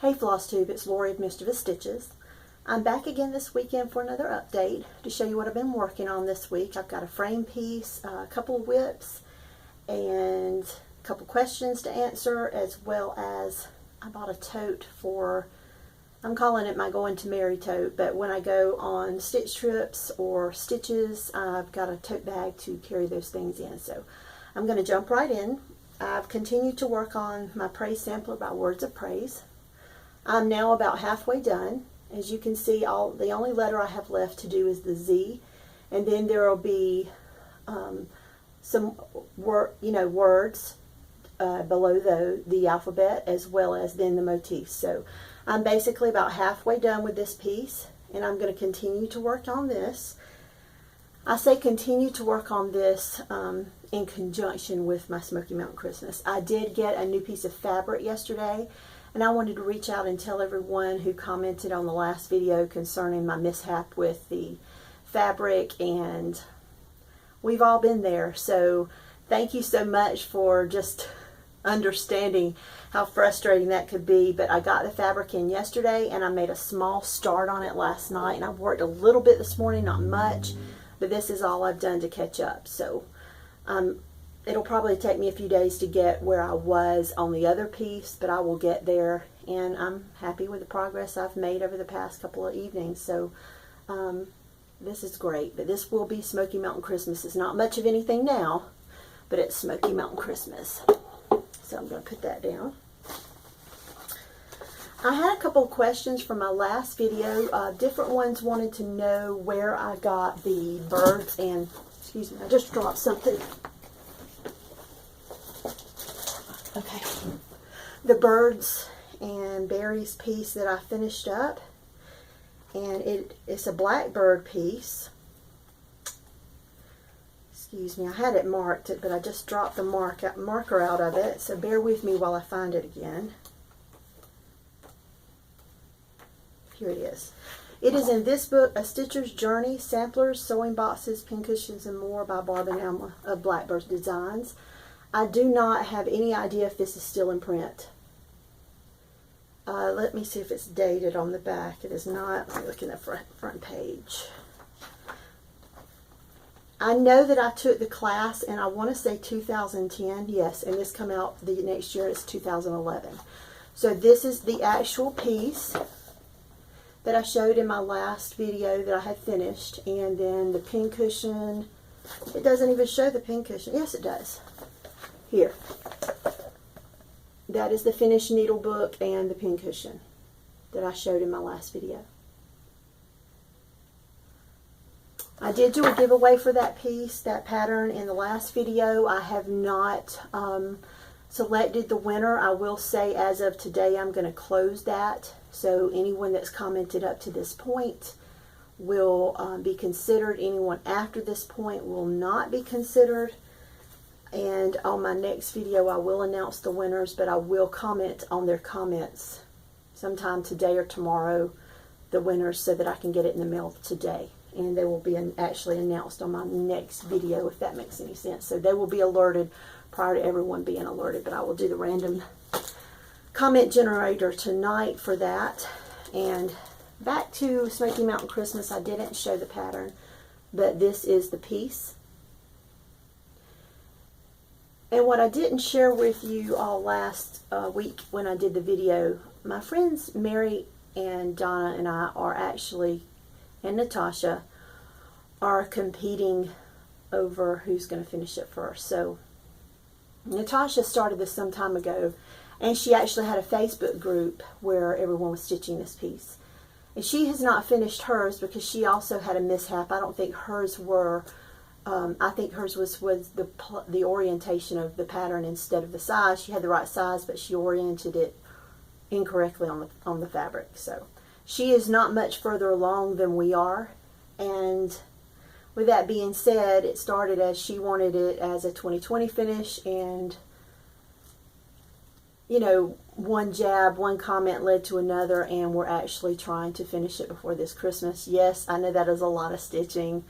Hey Flosstube, it's Lori of Mischievous Stitches. I'm back again this weekend for another update to show you what I've been working on this week. I've got a frame piece, a couple of whips, and a couple questions to answer, as well as I bought a tote for, I'm calling it my going to Mary tote, but when I go on stitch trips or stitches, I've got a tote bag to carry those things in. So I'm going to jump right in. I've continued to work on my praise sampler by Words of Praise. I'm now about halfway done. As you can see, the only letter I have left to do is the Z, and then there will be some words below the alphabet, as well as then the motifs. So I'm basically about halfway done with this piece, and I'm going to continue to work on this. I say continue to work on this in conjunction with my Smoky Mountain Christmas. I did get a new piece of fabric yesterday, and I wanted to reach out and tell everyone who commented on the last video concerning my mishap with the fabric, and we've all been there. So thank you so much for just understanding how frustrating that could be. But I got the fabric in yesterday, and I made a small start on it last night, and I've worked a little bit this morning, not much, but this is all I've done to catch up. So it'll probably take me a few days to get where I was on the other piece, but I will get there, and I'm happy with the progress I've made over the past couple of evenings. So this is great, but this will be Smoky Mountain Christmas. It's not much of anything now, but it's Smoky Mountain Christmas. So I'm going to put that down. I had a couple of questions from my last video. Different ones wanted to know where I got the birds and, excuse me, I just dropped something. Okay, the birds and berries piece that I finished up, and it's a blackbird piece. Excuse me, I had it marked, but I just dropped the marker out of it, so bear with me while I find it again. Here it is. It is in this book, A Stitcher's Journey, Samplers, Sewing Boxes, Pincushions, and More by Barb and Alma of Blackbird Designs. I do not have any idea if this is still in print. Let me see if it's dated on the back. It is not. Let me look in the front page. I know that I took the class, and I want to say 2010. Yes, and this come out the next year. It's 2011. So this is the actual piece that I showed in my last video that I had finished, and then the pincushion. It doesn't even show the pincushion. Yes, it does. Here. That is the finished needle book and the pincushion that I showed in my last video. I did do a giveaway for that piece, that pattern, in the last video. I have not selected the winner. I will say as of today I'm going to close that. So anyone that's commented up to this point will be considered. Anyone after this point will not be considered. And on my next video I will announce the winners, but I will comment on their comments sometime today or tomorrow, the winners, so that I can get it in the mail today. And they will be actually announced on my next video, if that makes any sense. So they will be alerted prior to everyone being alerted, but I will do the random comment generator tonight for that. And back to Smoky Mountain Christmas, I didn't show the pattern, but this is the piece. And what I didn't share with you all last week when I did the video, my friends Mary and Donna and I are actually, and Natasha, are competing over who's going to finish it first. So Natasha started this some time ago, and she actually had a Facebook group where everyone was stitching this piece. And she has not finished hers because she also had a mishap. I don't think hers were... I think hers was the orientation of the pattern instead of the size. She had the right size, but she oriented it incorrectly on the fabric. So she is not much further along than we are. And with that being said, it started as she wanted it as a 2020 finish, and you know, one jab, one comment led to another, and we're actually trying to finish it before this Christmas. Yes, I know that is a lot of stitching.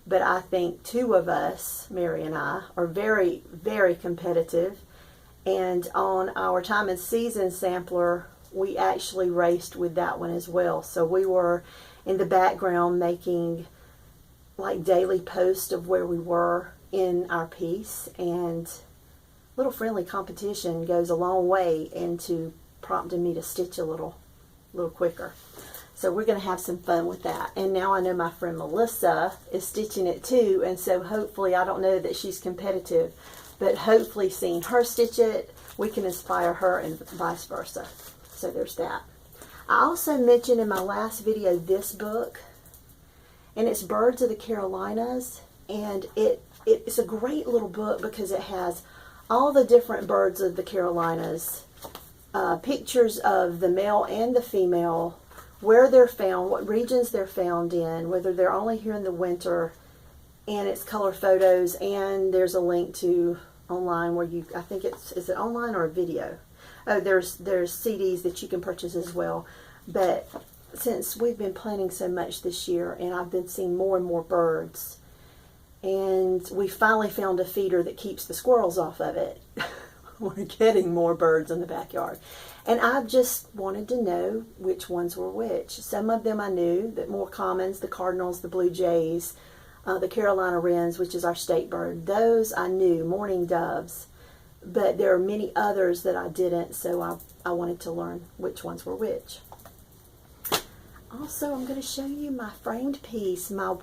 But I think two of us, Mary and I, are very, very competitive. And on our time and season sampler, we actually raced with that one as well. So we were in the background making like daily posts of where we were in our piece, and little friendly competition goes a long way into prompting me to stitch a little quicker. So we're going to have some fun with that. And now I know my friend Melissa is stitching it too, and so hopefully, I don't know that she's competitive, but hopefully seeing her stitch it, we can inspire her and vice versa. So there's that. I also mentioned in my last video this book, and it's Birds of the Carolinas, and it's a great little book because it has all the different birds of the Carolinas, pictures of the male and the female, where they're found, what regions they're found in, whether they're only here in the winter, and it's color photos, and there's a link to online where you, I think is it online or a video? Oh, there's CDs that you can purchase as well. But since we've been planting so much this year, and I've been seeing more and more birds, and we finally found a feeder that keeps the squirrels off of it. We're getting more birds in the backyard. And I just wanted to know which ones were which. Some of them I knew, that more commons, the cardinals, the blue jays, the Carolina wrens, which is our state bird. Those I knew, mourning doves. But there are many others that I didn't, so I wanted to learn which ones were which. Also, I'm going to show you my framed piece, my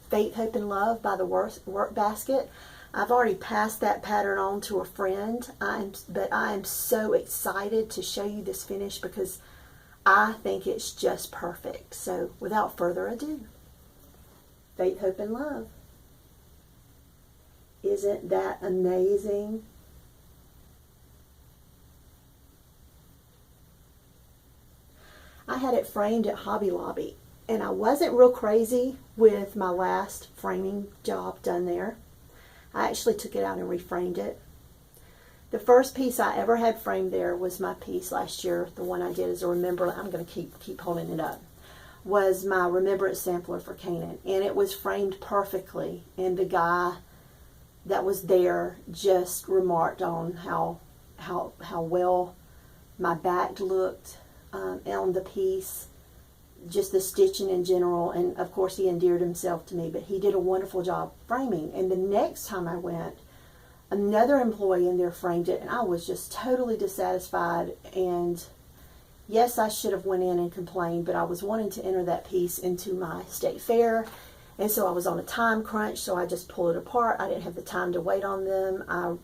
Faith, Hope, and Love by the Work Basket. I've already passed that pattern on to a friend, but I am so excited to show you this finish because I think it's just perfect. So without further ado, Faith, Hope, and Love. Isn't that amazing? I had it framed at Hobby Lobby, and I wasn't real crazy with my last framing job done there. I actually took it out and reframed it. The first piece I ever had framed there was my piece last year, the one I did as a remembrance. I'm going to keep holding it up. Was my remembrance sampler for Canaan, and it was framed perfectly. And the guy that was there just remarked on how well my back looked on the piece, just the stitching in general, and of course he endeared himself to me, but he did a wonderful job framing. And the next time I went, another employee in there framed it, and I was just totally dissatisfied. And yes, I should have went in and complained, but I was wanting to enter that piece into my state fair, and so I was on a time crunch, so I just pulled it apart. I didn't have the time to wait on them. I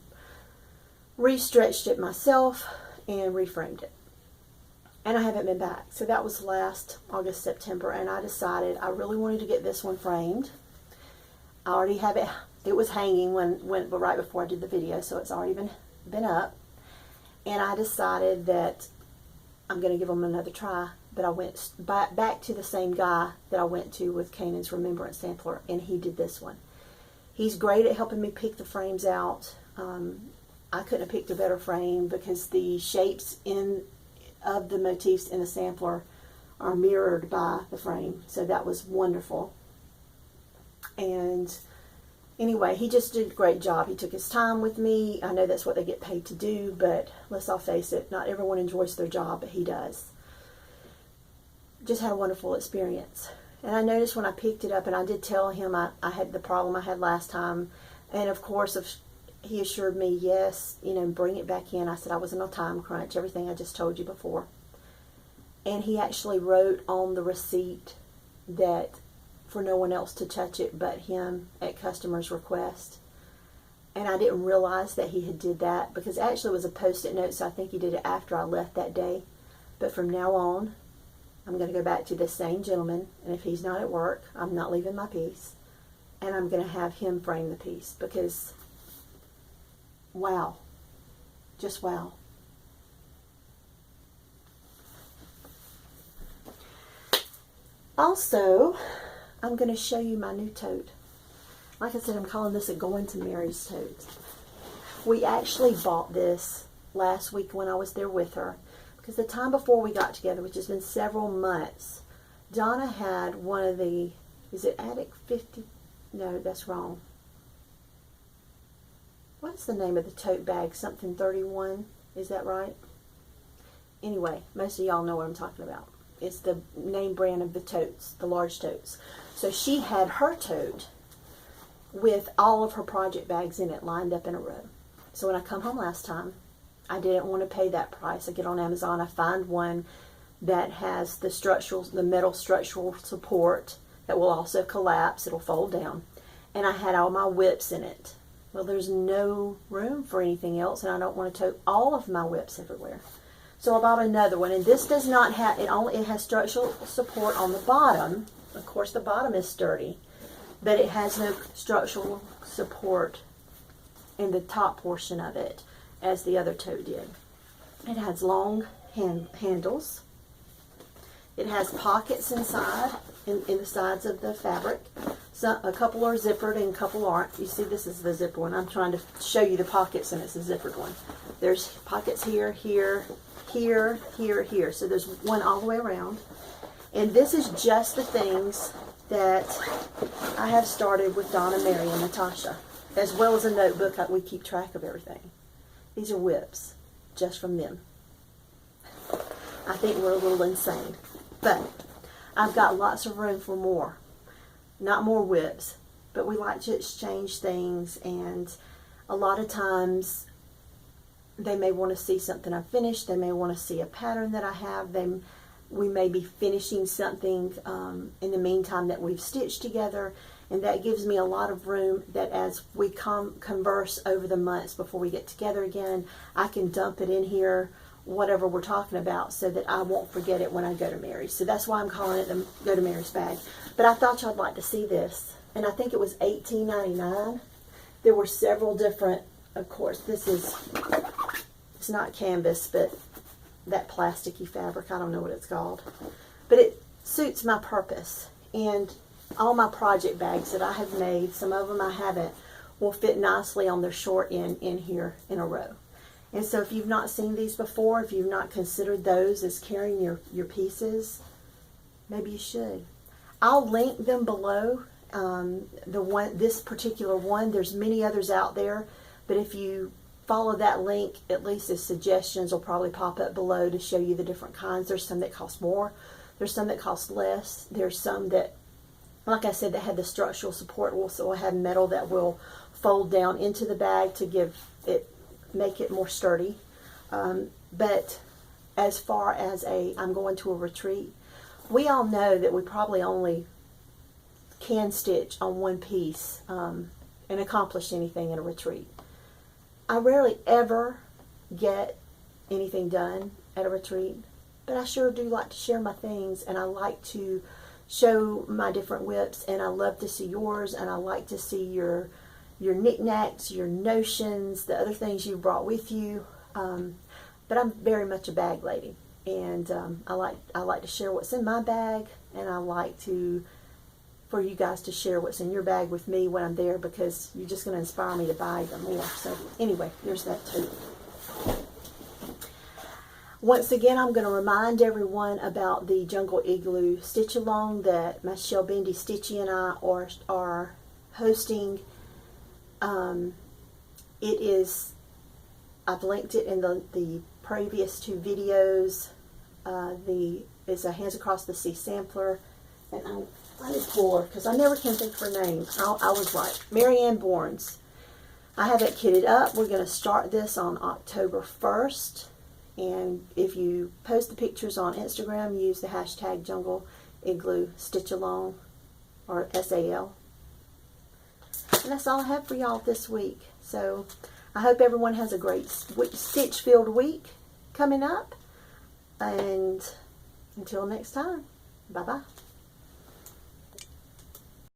restretched it myself and reframed it. And I haven't been back. So that was last August, September, and I decided I really wanted to get this one framed. I already have it. It was hanging right before I did the video, so it's already been up. And I decided that I'm going to give them another try. But I went back to the same guy that I went to with Canaan's Remembrance Sampler, and he did this one. He's great at helping me pick the frames out. I couldn't have picked a better frame because the shapes of the motifs in the sampler are mirrored by the frame, so that was wonderful. And anyway, he just did a great job. He took his time with me. I know that's what they get paid to do, but let's all face it, not everyone enjoys their job, but he does. Just had a wonderful experience. And I noticed when I picked it up, and I did tell him I had the problem I had last time, and of course he assured me, yes, bring it back in. I said I was in a time crunch, everything I just told you before. And he actually wrote on the receipt that for no one else to touch it but him at customer's request. And I didn't realize that he had did that, because actually it was a post-it note, so I think he did it after I left that day. But from now on, I'm going to go back to this same gentleman, and if he's not at work, I'm not leaving my piece, and I'm going to have him frame the piece, because wow, just wow. Also, I'm going to show you my new tote. Like I said, I'm calling this a Going to Mary's tote. We actually bought this last week when I was there with her, because the time before we got together, which has been several months, Donna had one of the, is it Attic 50? No, that's wrong. What's the name of the tote bag? Something 31, is that right? Anyway, most of y'all know what I'm talking about. It's the name brand of the totes, the large totes. So she had her tote with all of her project bags in it lined up in a row. So when I come home last time, I didn't want to pay that price. I get on Amazon, I find one that has the metal structural support that will also collapse. It'll fold down. And I had all my whips in it. Well, there's no room for anything else, and I don't want to tote all of my whips everywhere. So I bought another one, and this does not have, it has structural support on the bottom. Of course, the bottom is sturdy, but it has no structural support in the top portion of it, as the other tote did. It has long handles. It has pockets inside, in the sides of the fabric. So a couple are zippered and a couple aren't. You see, this is the zipper one. I'm trying to show you the pockets, and it's a zippered one. There's pockets here, here, here, here, here. So there's one all the way around. And this is just the things that I have started with Donna, Mary, and Natasha, as well as a notebook. We keep track of everything. These are whips, just from them. I think we're a little insane, but I've got lots of room for more. Not more whips, but we like to exchange things, and a lot of times they may want to see something I've finished. They may want to see a pattern that I have. We may be finishing something in the meantime that we've stitched together, and that gives me a lot of room that as we converse over the months before we get together again, I can dump it in here, whatever we're talking about, so that I won't forget it when I go to Mary's. So that's why I'm calling it the Go to Mary's bag. But I thought y'all'd like to see this, and I think it was $18.99. There were several different, of course, it's not canvas, but that plasticky fabric, I don't know what it's called, but it suits my purpose. And all my project bags that I have made, some of them I haven't, will fit nicely on their short end in here in a row. And so if you've not seen these before, if you've not considered those as carrying your pieces, maybe you should. I'll link them below. This particular one, there's many others out there, but if you follow that link, at least the suggestions will probably pop up below to show you the different kinds. There's some that cost more. There's some that cost less. There's some that, like I said, that have the structural support. Also will have metal that will fold down into the bag to make it more sturdy. But as far as I'm going to a retreat, we all know that we probably only can stitch on one piece and accomplish anything in a retreat. I rarely ever get anything done at a retreat, but I sure do like to share my things, and I like to show my different whips, and I love to see yours, and I like to see your knickknacks, your notions, the other things you brought with you. But I'm very much a bag lady, and I like to share what's in my bag, and I like for you guys to share what's in your bag with me when I'm there, because you're just going to inspire me to buy even more. So anyway, there's that too. Once again, I'm going to remind everyone about the Jungle Igloo Stitch Along that my Shell Bendy Stitchy and I are hosting. I've linked it in the previous two videos. It's a Hands Across the Sea sampler, and I need pour because I never can think of her name. I was right. Marianne Bournes. I have it kitted up. We're going to start this on October 1st. And if you post the pictures on Instagram, use the hashtag Jungle Igloo Stitch Along, or SAL. And that's all I have for y'all this week. So I hope everyone has a great stitch-filled week coming up. And until next time, bye-bye.